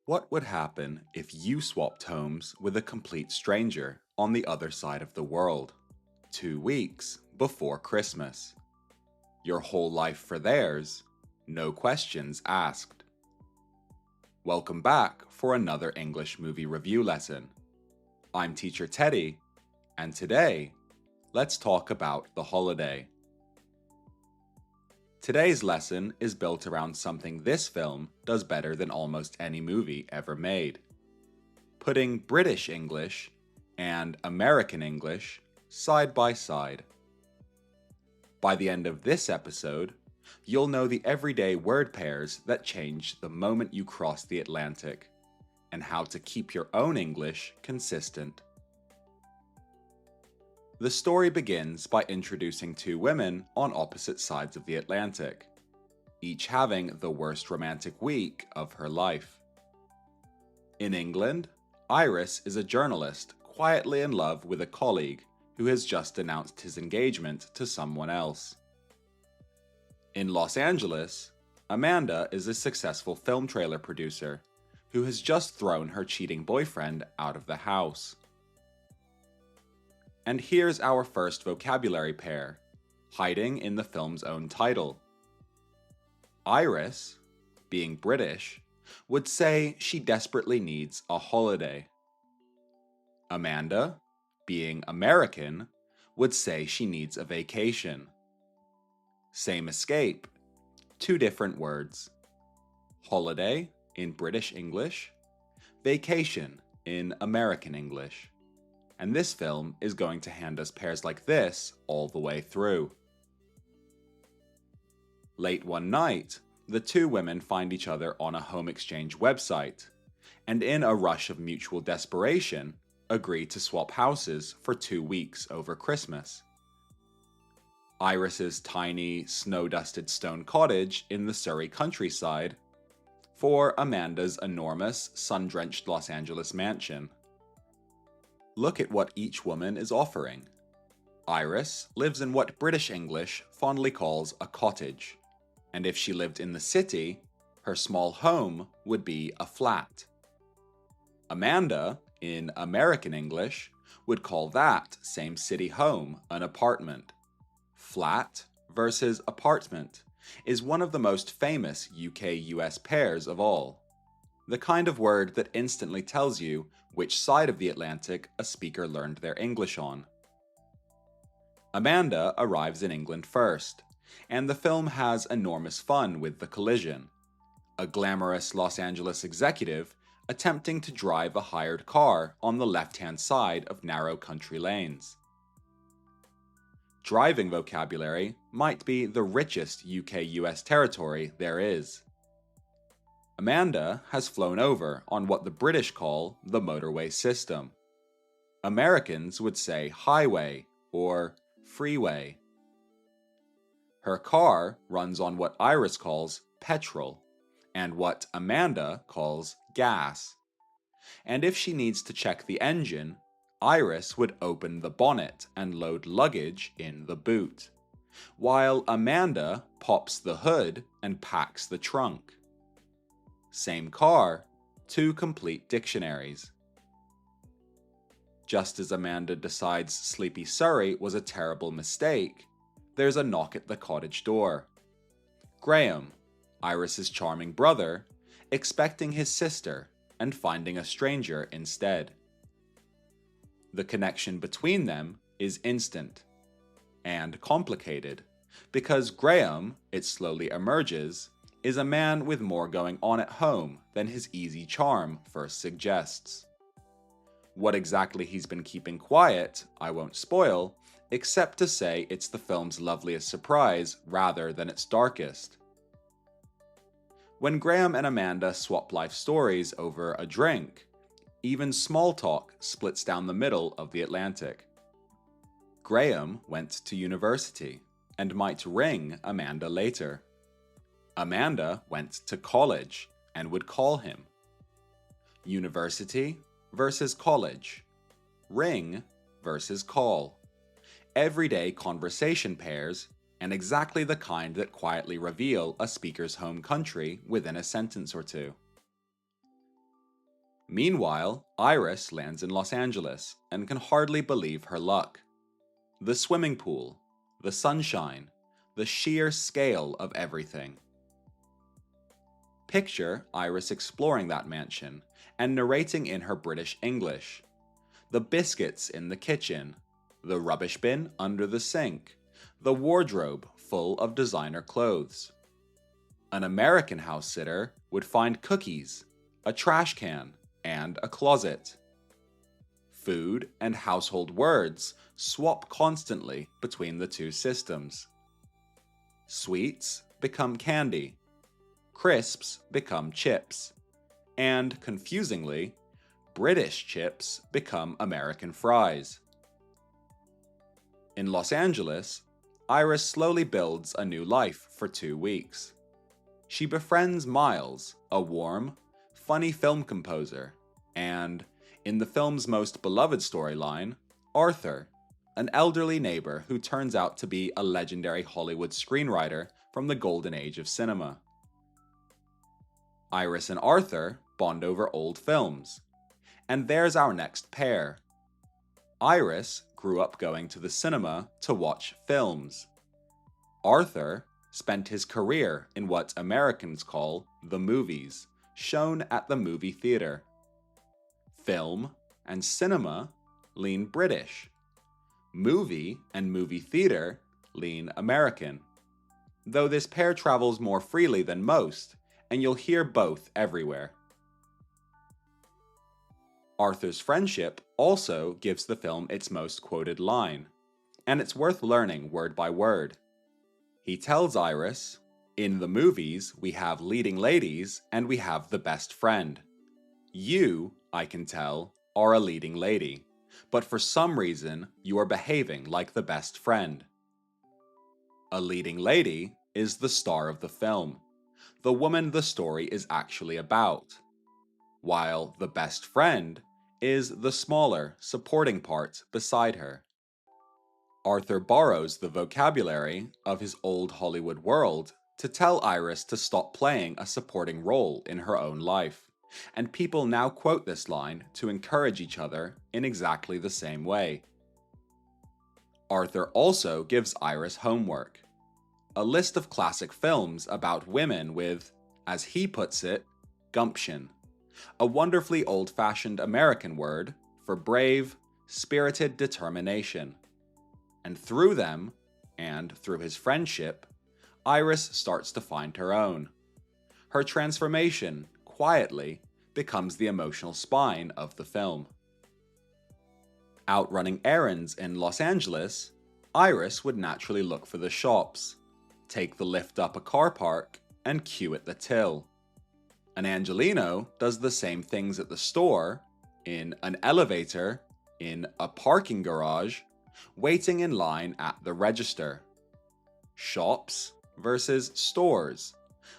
What would happen if you swapped homes with a complete stranger on the other side of the world, 2 weeks before Christmas? Your whole life for theirs, no questions asked. Welcome back for another English movie review lesson. I'm Teacher Teddy, and today, let's talk about The Holiday. Today's lesson is built around something this film does better than almost any movie ever made: putting British English and American English side by side. By the end of this episode, you'll know the everyday word pairs that change the moment you cross the Atlantic, and how to keep your own English consistent. The story begins by introducing two women on opposite sides of the Atlantic, each having the worst romantic week of her life. In England, Iris is a journalist quietly in love with a colleague who has just announced his engagement to someone else. In Los Angeles, Amanda is a successful film trailer producer who has just thrown her cheating boyfriend out of the house. And here's our first vocabulary pair, hiding in the film's own title. Iris, being British, would say she desperately needs a holiday. Amanda, being American, would say she needs a vacation. Same escape, two different words. Holiday in British English, vacation in American English. And this film is going to hand us pairs like this all the way through. Late one night, the two women find each other on a home exchange website, and in a rush of mutual desperation, agree to swap houses for 2 weeks over Christmas. Iris's tiny, snow-dusted stone cottage in the Surrey countryside, for Amanda's enormous, sun-drenched Los Angeles mansion. Look at what each woman is offering. Iris lives in what British English fondly calls a cottage, and if she lived in the city, her small home would be a flat. Amanda, in American English, would call that same city home an apartment. Flat versus apartment is one of the most famous UK-US pairs of all. The kind of word that instantly tells you which side of the Atlantic a speaker learned their English on. Amanda arrives in England first, and the film has enormous fun with the collision. A glamorous Los Angeles executive attempting to drive a hired car on the left-hand side of narrow country lanes. Driving vocabulary might be the richest UK-US territory there is. Amanda has flown over on what the British call the motorway system. Americans would say highway or freeway. Her car runs on what Iris calls petrol, and what Amanda calls gas. And if she needs to check the engine, Iris would open the bonnet and load luggage in the boot, while Amanda pops the hood and packs the trunk. Same car, two complete dictionaries. Just as Amanda decides Sleepy Surrey was a terrible mistake, there's a knock at the cottage door. Graham, Iris's charming brother, expecting his sister and finding a stranger instead. The connection between them is instant and complicated because Graham, it slowly emerges, is a man with more going on at home than his easy charm first suggests. What exactly he's been keeping quiet, I won't spoil, except to say it's the film's loveliest surprise rather than its darkest. When Graham and Amanda swap life stories over a drink, even small talk splits down the middle of the Atlantic. Graham went to university and might ring Amanda later. Amanda went to college and would call him. University versus college. Ring versus call. Everyday conversation pairs, and exactly the kind that quietly reveal a speaker's home country within a sentence or two. Meanwhile, Iris lands in Los Angeles and can hardly believe her luck. The swimming pool, the sunshine, the sheer scale of everything. Picture Iris exploring that mansion and narrating in her British English. The biscuits in the kitchen, the rubbish bin under the sink, the wardrobe full of designer clothes. An American house sitter would find cookies, a trash can, and a closet. Food and household words swap constantly between the two systems. Sweets become candy, crisps become chips, and, confusingly, British chips become American fries. In Los Angeles, Iris slowly builds a new life for 2 weeks. She befriends Miles, a warm, funny film composer, and, in the film's most beloved storyline, Arthur, an elderly neighbor who turns out to be a legendary Hollywood screenwriter from the golden age of cinema. Iris and Arthur bond over old films. And there's our next pair. Iris grew up going to the cinema to watch films. Arthur spent his career in what Americans call the movies, shown at the movie theater. Film and cinema lean British. Movie and movie theater lean American. Though this pair travels more freely than most, and you'll hear both everywhere. Arthur's friendship also gives the film its most quoted line, and it's worth learning word by word. He tells Iris, "In the movies, we have leading ladies and we have the best friend. You, I can tell, are a leading lady, but for some reason, you are behaving like the best friend." A leading lady is the star of the film, the woman the story is actually about, while the best friend is the smaller, supporting part beside her. Arthur borrows the vocabulary of his old Hollywood world to tell Iris to stop playing a supporting role in her own life, and people now quote this line to encourage each other in exactly the same way. Arthur also gives Iris homework, a list of classic films about women with, as he puts it, gumption, a wonderfully old-fashioned American word for brave, spirited determination. And through them, and through his friendship, Iris starts to find her own. Her transformation, quietly, becomes the emotional spine of the film. Out running errands in Los Angeles, Iris would naturally look for the shops, take the lift up a car park, and queue at the till. An Angelino does the same things at the store, in an elevator, in a parking garage, waiting in line at the register. Shops versus stores,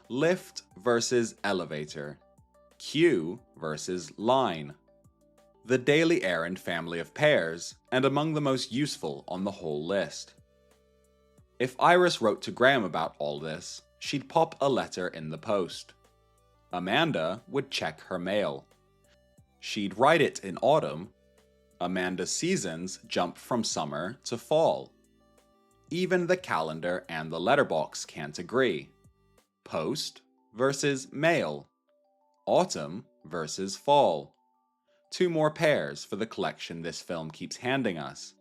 lift versus elevator, queue versus line. The daily errand family of pairs, and among the most useful on the whole list. If Iris wrote to Graham about all this, she'd pop a letter in the post. Amanda would check her mail. She'd write it in autumn. Amanda's seasons jump from summer to fall. Even the calendar and the letterbox can't agree. Post versus mail. Autumn versus fall. 2 more pairs for the collection this film keeps handing us.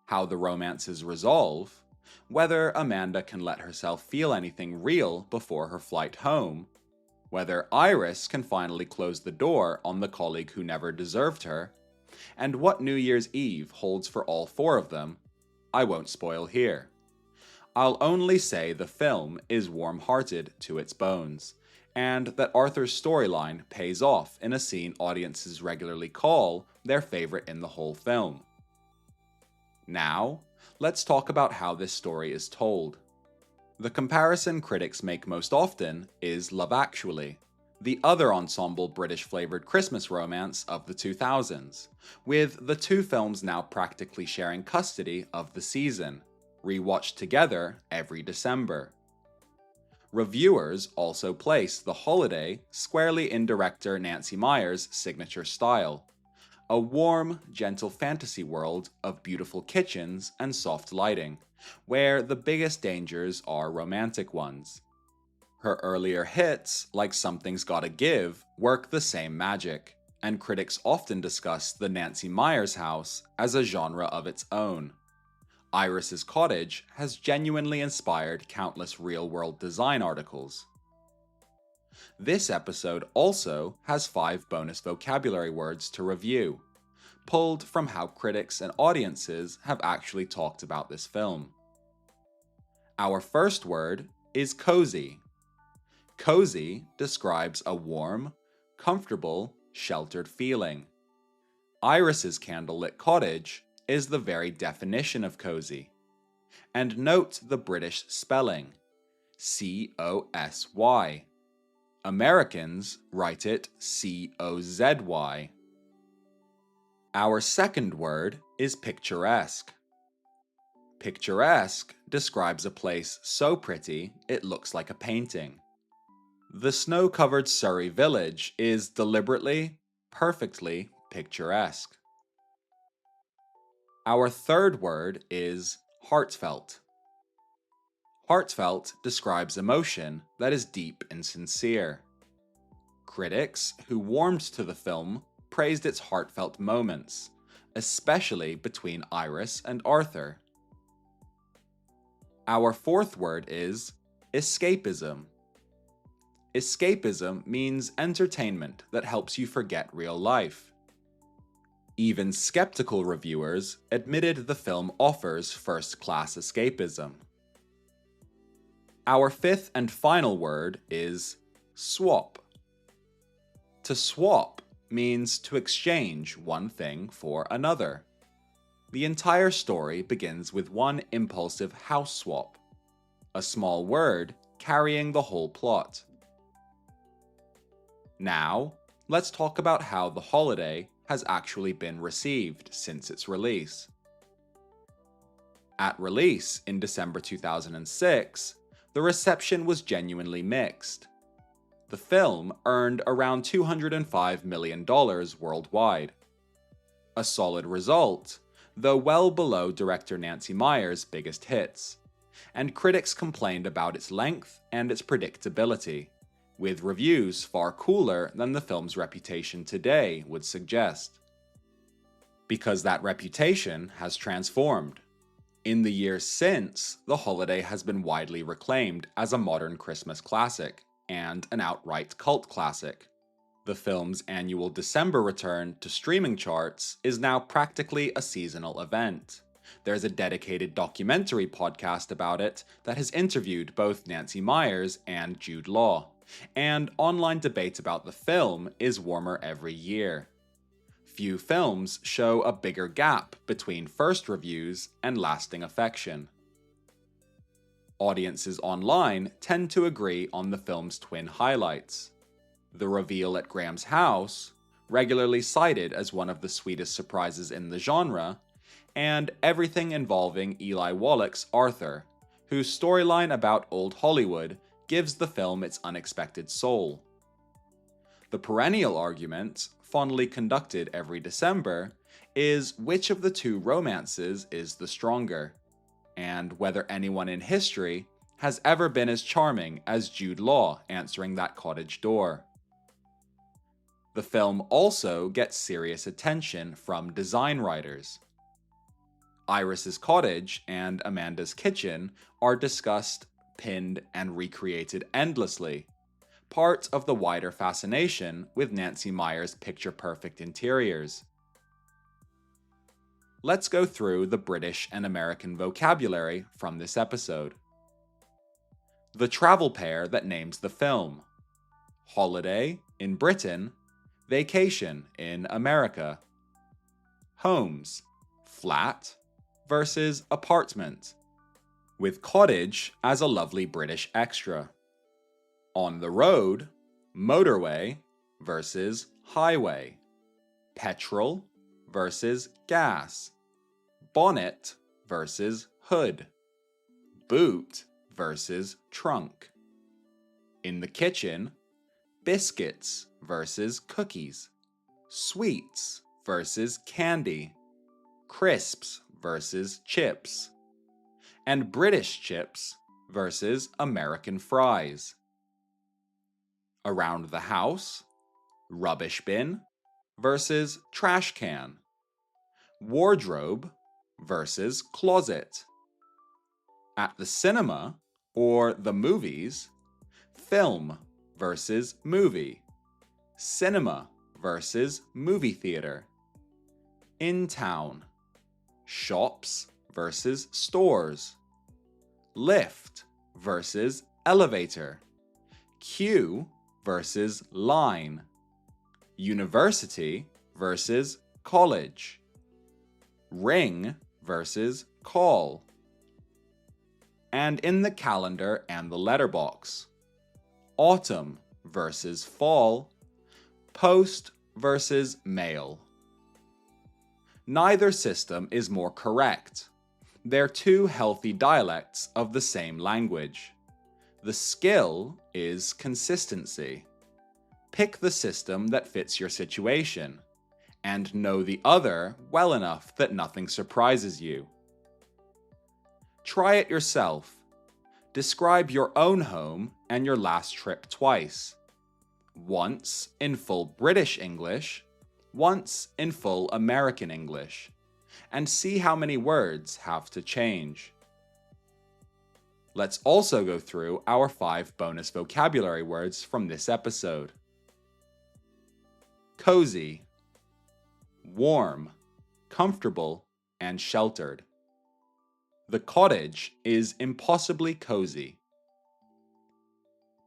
How the romances resolve, whether Amanda can let herself feel anything real before her flight home, whether Iris can finally close the door on the colleague who never deserved her, and what New Year's Eve holds for all 4 of them, I won't spoil here. I'll only say the film is warm-hearted to its bones, and that Arthur's storyline pays off in a scene audiences regularly call their favorite in the whole film. Now, let's talk about how this story is told. The comparison critics make most often is Love Actually, the other ensemble British-flavored Christmas romance of the 2000s, with the 2 films now practically sharing custody of the season, rewatched together every December. Reviewers also place the holiday squarely in director Nancy Meyers' signature style, a warm, gentle fantasy world of beautiful kitchens and soft lighting, where the biggest dangers are romantic ones. Her earlier hits, like Something's Gotta Give, work the same magic, and critics often discuss the Nancy Meyers house as a genre of its own. Iris's Cottage has genuinely inspired countless real-world design articles. This episode also has 5 bonus vocabulary words to review, pulled from how critics and audiences have actually talked about this film. Our first word is cozy. Cozy describes a warm, comfortable, sheltered feeling. Iris's candlelit cottage is the very definition of cozy. And note the British spelling, C-O-S-Y. Americans write it C-O-Z-Y. Our second word is picturesque. Picturesque describes a place so pretty it looks like a painting. The snow-covered Surrey village is deliberately, perfectly picturesque. Our third word is heartfelt. Heartfelt describes emotion that is deep and sincere. Critics who warmed to the film praised its heartfelt moments, especially between Iris and Arthur. Our fourth word is escapism. Escapism means entertainment that helps you forget real life. Even skeptical reviewers admitted the film offers first-class escapism. Our fifth and final word is swap. To swap means to exchange one thing for another. The entire story begins with one impulsive house swap, a small word carrying the whole plot. Now, let's talk about how The Holiday has actually been received since its release. At release in December 2006, the reception was genuinely mixed. The film earned around $205 million worldwide. A solid result, though well below director Nancy Meyers' biggest hits, and critics complained about its length and its predictability, with reviews far cooler than the film's reputation today would suggest. Because that reputation has transformed. In the years since, The Holiday has been widely reclaimed as a modern Christmas classic, and an outright cult classic. The film's annual December return to streaming charts is now practically a seasonal event. There's a dedicated documentary podcast about it that has interviewed both Nancy Meyers and Jude Law, and online debate about the film is warmer every year. Few films show a bigger gap between first reviews and lasting affection. Audiences online tend to agree on the film's twin highlights: the reveal at Graham's house, regularly cited as one of the sweetest surprises in the genre, and everything involving Eli Wallach's Arthur, whose storyline about old Hollywood gives the film its unexpected soul. The perennial argument, fondly conducted every December, is which of the two romances is the stronger, and whether anyone in history has ever been as charming as Jude Law answering that cottage door. The film also gets serious attention from design writers. Iris's cottage and Amanda's kitchen are discussed, pinned, and recreated endlessly, part of the wider fascination with Nancy Meyers' picture-perfect interiors. Let's go through the British and American vocabulary from this episode. The travel pair that names the film: holiday in Britain, vacation in America. Homes, flat versus apartment, with cottage as a lovely British extra. On the road, motorway versus highway. Petrol versus gas. Bonnet versus hood. Boot versus trunk. In the kitchen, biscuits versus cookies, sweets versus candy, crisps versus chips, and British chips versus American fries. Around the house, rubbish bin versus trash can, wardrobe versus closet. At the cinema or the movies, film versus movie, cinema versus movie theater. In town, shops versus stores, lift versus elevator, queue versus line, university versus college, ring versus call. And in the calendar and the letterbox, autumn versus fall, post versus mail. Neither system is more correct. They're two healthy dialects of the same language. The skill is consistency. Pick the system that fits your situation, and know the other well enough that nothing surprises you. Try it yourself. Describe your own home and your last trip twice. Once in full British English, once in full American English, and see how many words have to change. Let's also go through our 5 bonus vocabulary words from this episode. Cozy, warm, comfortable, and sheltered. The cottage is impossibly cozy.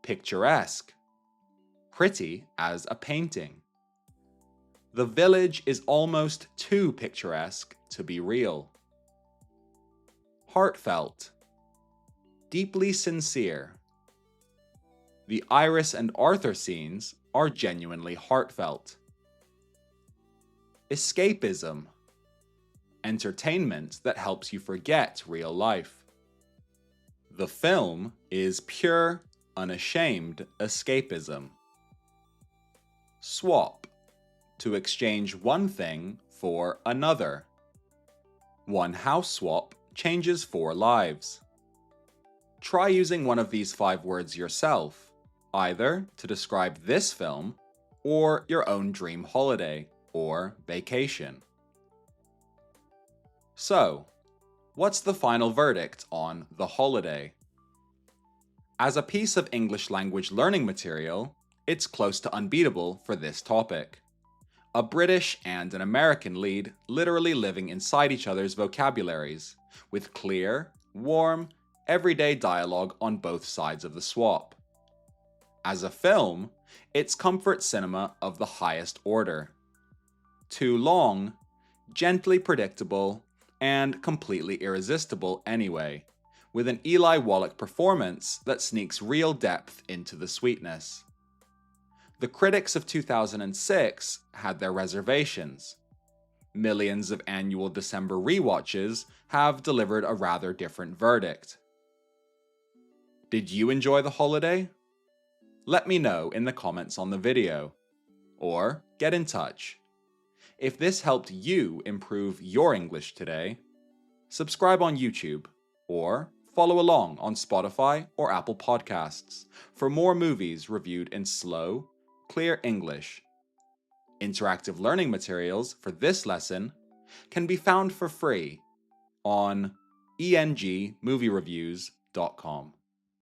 Picturesque, pretty as a painting. The village is almost too picturesque to be real. Heartfelt, deeply sincere. The Iris and Arthur scenes are genuinely heartfelt. Escapism, entertainment that helps you forget real life. The film is pure, unashamed escapism. Swap, to exchange one thing for another. One house swap changes 4 lives. Try using one of these 5 words yourself, either to describe this film or your own dream holiday or vacation. So, what's the final verdict on The Holiday? As a piece of English language learning material, it's close to unbeatable for this topic. A British and an American lead literally living inside each other's vocabularies, with clear, warm, everyday dialogue on both sides of the swap. As a film, it's comfort cinema of the highest order. Too long, gently predictable, and completely irresistible anyway, with an Eli Wallach performance that sneaks real depth into the sweetness. The critics of 2006 had their reservations. Millions of annual December rewatches have delivered a rather different verdict. Did you enjoy The Holiday? Let me know in the comments on the video, or get in touch. If this helped you improve your English today, subscribe on YouTube or follow along on Spotify or Apple Podcasts for more movies reviewed in slow, clear English. Interactive learning materials for this lesson can be found for free on engmoviereviews.com.